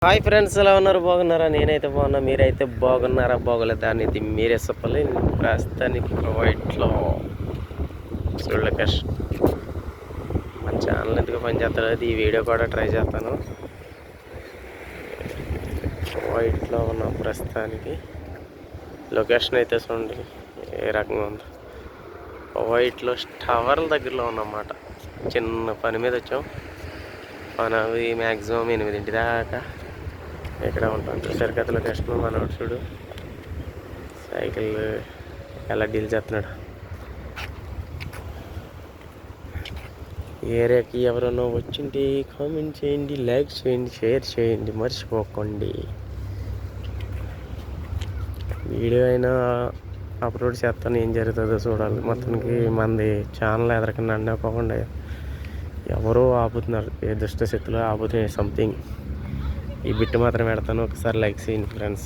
Hi friends, ఎలా ఉన్నారు? బాగున్నారా? నేనైతే బాగున్నా. మీరైతే బాగున్నారా? బాగోలేదా అనేది మీరే చెప్పాలి. ప్రస్తుతానికి వైట్లో చూడలేక మన ఛానల్ ఎందుకు పనిచేస్తలేదు. ఈ వీడియో కూడా ట్రై చేస్తాను. వైట్లో ఉన్నాం ప్రస్తుతానికి. లొకేషన్ అయితే చూడండి ఏ రకంగా ఉంది. వైట్లో టవర్ల దగ్గరలో ఉన్నమాట. చిన్న పని మీద వచ్చాం. పని అవి మ్యాక్సిమం 8 దాకా ఇక్కడ ఉంటాం. చూసారు కదా లొకేషన్. మనోడు చూడు సైకిల్ ఎలా డీల్ చేస్తున్నాడు. ఏరియాకి ఎవరైనా వచ్చింటే కామెంట్ చేయండి, లైక్ చేయండి, షేర్ చేయండి, మర్చిపోకండి. వీడియో అయినా అప్లోడ్ చేస్తాను, ఏం జరుగుతుందో చూడాలి. మొత్తానికి మనది ఛానల్ ఎదరకన్నా అనుకోకుండా ఎవరో ఆపుతున్నారు. ఏ దుష్ట శక్తులు ఆపుతున్నాయి సంథింగ్. ఈ బిట్ మాత్రం పెడతాను, ఒకసారి లైక్ చేయండి ఫ్రెండ్స్.